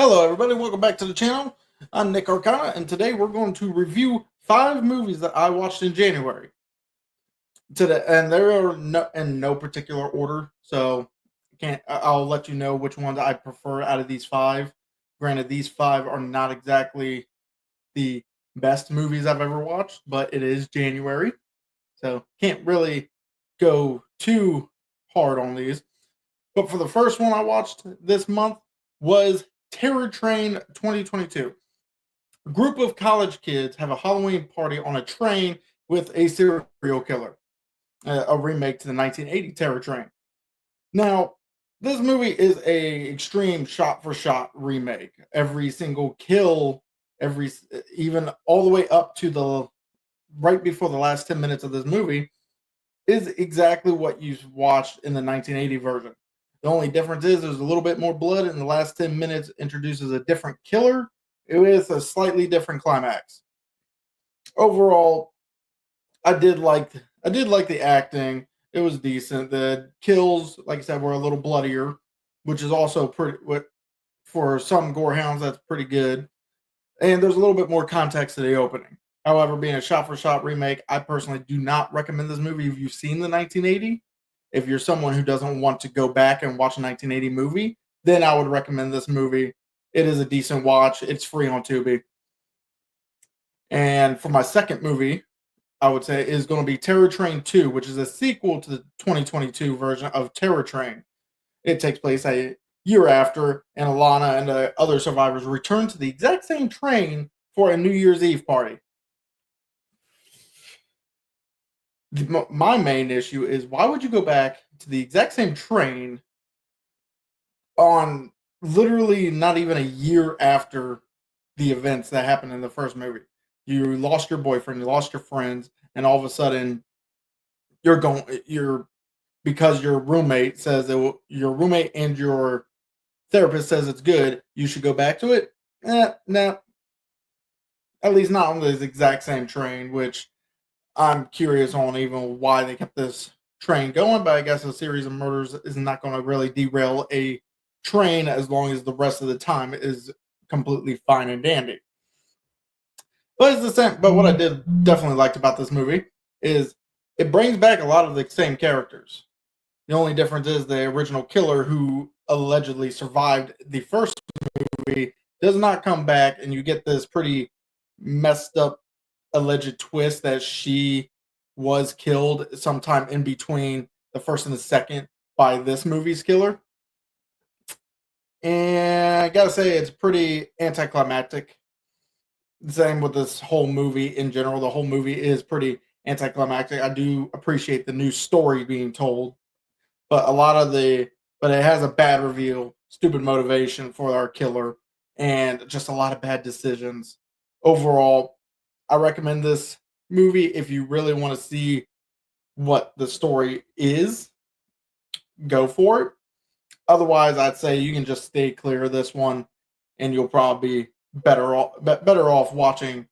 Hello, everybody. Welcome back to the channel. I'm Nick Arcana, and today we're going to review 5 movies that I watched in January. Today, and they are in no particular order, so I'll let you know which ones I prefer out of these 5. Granted, these 5 are not exactly the best movies I've ever watched, but it is January, so can't really go too hard on these. But for the first one I watched this month was Terror Train 2022. A group of college kids have a Halloween party on a train with a serial killer, a remake to the 1980 Terror Train. Now, this movie is a extreme shot-for-shot remake. Every single kill, even all the way up to the right before the last 10 minutes of this movie, is exactly what you watched in the 1980 version. The only difference is there's a little bit more blood, and the last 10 minutes introduces a different killer with a slightly different climax. Overall, I did like the acting. It was decent. The kills, like I said, were a little bloodier, which is also pretty for some gorehounds. That's pretty good. And there's a little bit more context to the opening. However, being a shot-for-shot remake, I personally do not recommend this movie if you've seen the 1980. If you're someone who doesn't want to go back and watch a 1980 movie, then I would recommend this movie. It is a decent watch. It's free on Tubi. And for my second movie, I would say is going to be Terror Train 2, which is a sequel to the 2022 version of Terror Train. It takes place a year after, and Alana and the other survivors return to the exact same train for a New Year's Eve party. My main issue is why would you go back to the exact same train on literally not even a year after the events that happened in the first movie? You lost your boyfriend, you lost your friends, and all of a sudden you're because your roommate says that your roommate and your therapist says it's good, you should go back to it. No, at least not on this exact same train, which I'm curious on even why they kept this train going, but I guess a series of murders is not going to really derail a train as long as the rest of the time is completely fine and dandy. But it's the same. But what I did definitely liked about this movie is it brings back a lot of the same characters. The only difference is the original killer who allegedly survived the first movie does not come back, and you get this pretty messed up alleged twist that she was killed sometime in between the first and the second by this movie's killer. And I gotta say, it's pretty anticlimactic. Same with this whole movie in general. The whole movie is pretty anticlimactic. I do appreciate the new story being told, but but it has a bad reveal, stupid motivation for our killer, and just a lot of bad decisions. Overall, I recommend this movie if you really want to see what the story is. Go for it. Otherwise, I'd say you can just stay clear of this one, and you'll probably be better off watching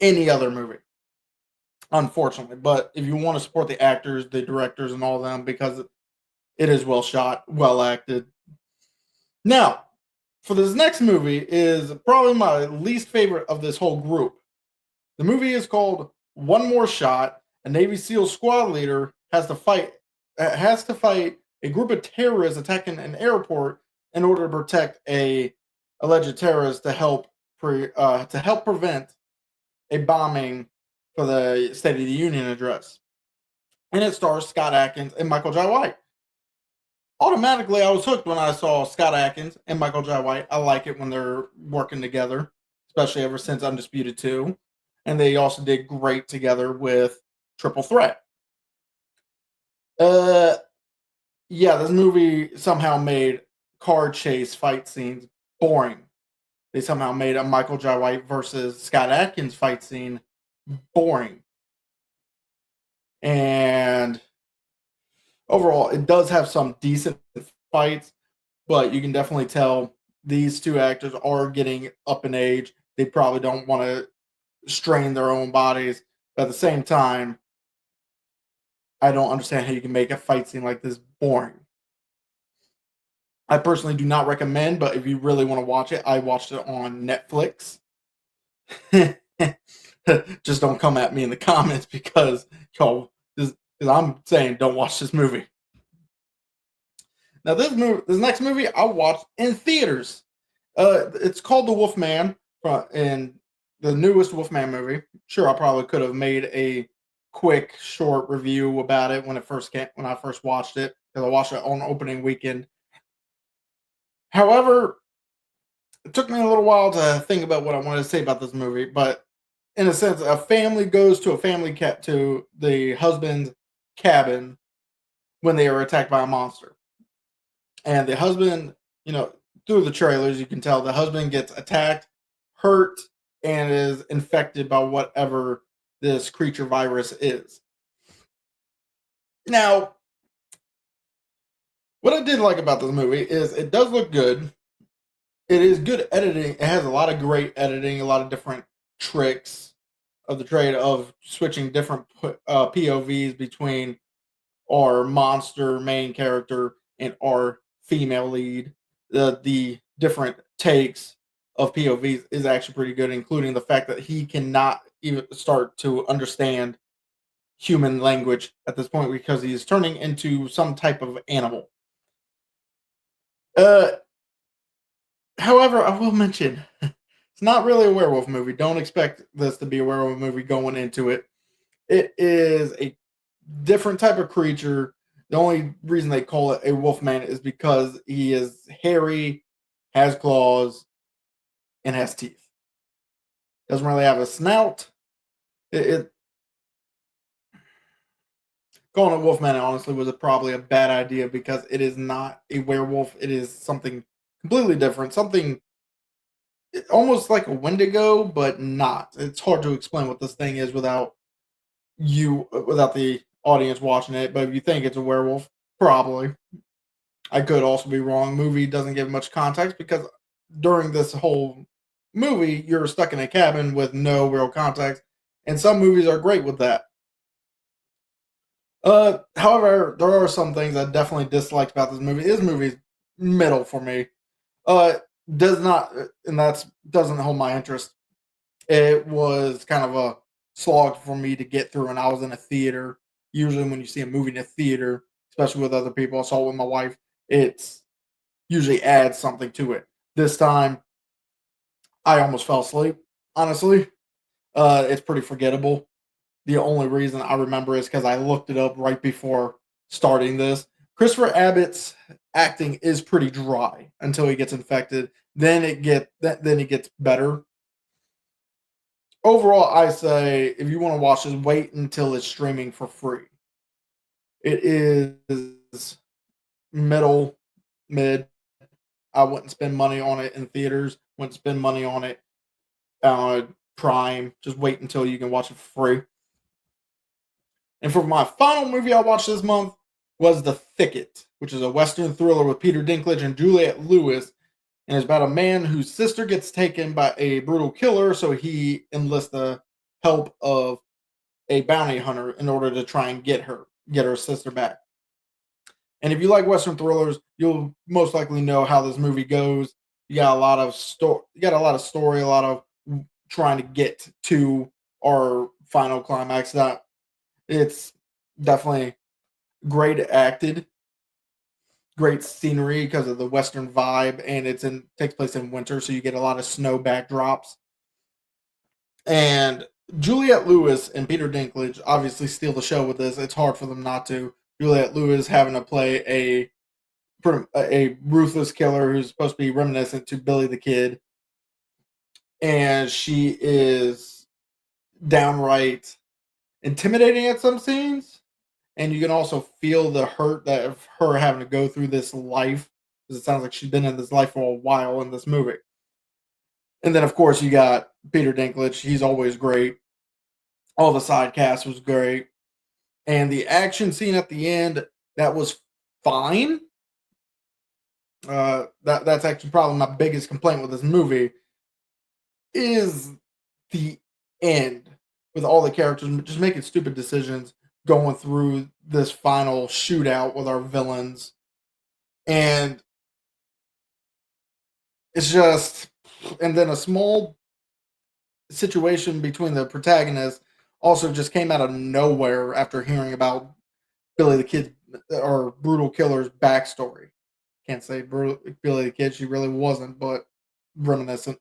any other movie. Unfortunately, but if you want to support the actors, the directors, and all of them, because it is well shot, well acted. Now, for this next movie is probably my least favorite of this whole group. The movie is called One More Shot. A Navy SEAL squad leader has to fight a group of terrorists attacking an airport in order to protect a alleged terrorist to help prevent a bombing for the State of the Union address. And it stars Scott Adkins and Michael Jai White. Automatically, I was hooked when I saw Scott Adkins and Michael Jai White. I like it when they're working together, especially ever since Undisputed 2. And they also did great together with Triple Threat. Uh, yeah, this movie somehow made car chase fight scenes boring. They somehow made a Michael Jai White versus Scott Adkins fight scene boring. And overall, it does have some decent fights, but you can definitely tell these two actors are getting up in age. They probably don't want to strain their own bodies. But at the same time, I don't understand how you can make a fight scene like this boring. I personally do not recommend, but if you really want to watch it, I watched it on Netflix. Just don't come at me in the comments because y'all, because I'm saying don't watch this movie. Now this next movie I watched in theaters. It's called The Wolfman, and the newest Wolfman movie. Sure, I probably could have made a quick, short review about it when I first watched it, because I watched it on opening weekend. However, it took me a little while to think about what I wanted to say about this movie, but in a sense, a family goes to a family cat to the husband's cabin when they are attacked by a monster. And the husband, you know, through the trailers, you can tell the husband gets attacked, hurt, and is infected by whatever this creature virus is. Now, what I did like about this movie is it does look good. It is good editing. It has a lot of great editing, a lot of different tricks of the trade of switching different POVs between our monster main character and our female lead. The different takes of POVs is actually pretty good, including the fact that he cannot even start to understand human language at this point because he is turning into some type of animal. Uh, However, I will mention it's not really a werewolf movie. Don't expect this to be a werewolf movie going into it. It is a different type of creature. The only reason they call it a wolfman is because he is hairy, has claws, and has teeth. Doesn't really have a snout. It Calling it wolfman honestly was probably a bad idea because it is not a werewolf. It is something completely different. Something almost like a Wendigo, but not. It's hard to explain what this thing is without the audience watching it. But if you think it's a werewolf, probably. I could also be wrong. Movie doesn't give much context because during this whole movie, you're stuck in a cabin with no real context, and some movies are great with that. However, there are some things I definitely disliked about this movie. This movie's middle for me. Uh, does not, and that's doesn't hold my interest. It was kind of a slog for me to get through, and I was in a theater. Usually, when you see a movie in a theater, especially with other people, I saw it with my wife. It's usually adds something to it. This time, I almost fell asleep. Honestly, it's pretty forgettable. The only reason I remember is because I looked it up right before starting this. Christopher Abbott's acting is pretty dry until he gets infected. Then it gets better. Overall, I say if you want to watch this, wait until it's streaming for free. It is middle mid. I wouldn't spend money on it in theaters. Wouldn't spend money on it Prime. Just wait until you can watch it for free. And for my final movie I watched this month was The Thicket, which is a Western thriller with Peter Dinklage and Juliette Lewis. And it's about a man whose sister gets taken by a brutal killer, so he enlists the help of a bounty hunter in order to try and get her sister back. And if you like Western thrillers, you'll most likely know how this movie goes. You got a lot of story, a lot of trying to get to our final climax. That it's definitely great acted, great scenery because of the Western vibe, and takes place in winter, so you get a lot of snow backdrops. And Juliette Lewis and Peter Dinklage obviously steal the show with this. It's hard for them not to. Juliette Lewis having to play a ruthless killer who's supposed to be reminiscent to Billy the Kid, and she is downright intimidating at some scenes. And you can also feel the hurt that of her having to go through this life, because it sounds like she's been in this life for a while in this movie. And then, of course, you got Peter Dinklage. He's always great. All the side cast was great. And the action scene at the end, that was fine. That's actually probably my biggest complaint with this movie is the end with all the characters just making stupid decisions going through this final shootout with our villains. And It's just, and then a small situation between the protagonists also just came out of nowhere after hearing about Billy the Kid or Brutal Killer's backstory. Can't say Billy the Kid, she really wasn't, but reminiscent.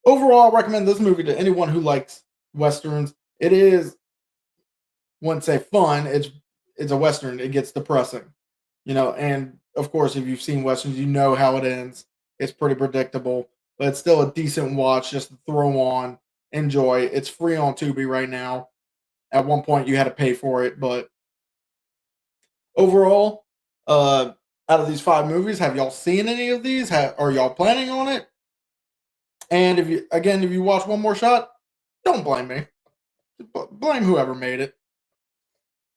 Overall, I recommend this movie to anyone who likes westerns. It is, wouldn't say fun. It's a western. It gets depressing, and of course, if you've seen westerns, you know how it ends. It's pretty predictable, but it's still a decent watch just to throw on, enjoy. It's free on Tubi right now. At one point, you had to pay for it, but overall, out of these five movies, have y'all seen any of these? Are y'all planning on it? And if you watch One More Shot, don't blame me. Blame whoever made it.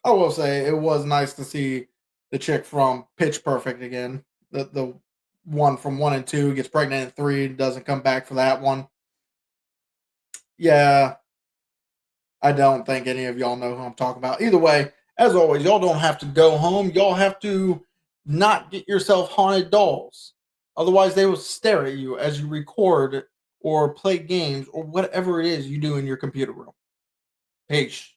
I will say it was nice to see the chick from Pitch Perfect again. The one from 1 and 2 gets pregnant in 3, doesn't come back for that one. Yeah, I don't think any of y'all know who I'm talking about. Either way, as always, y'all don't have to go home. Y'all have to not get yourself haunted dolls. Otherwise, they will stare at you as you record or play games or whatever it is you do in your computer room. Peace.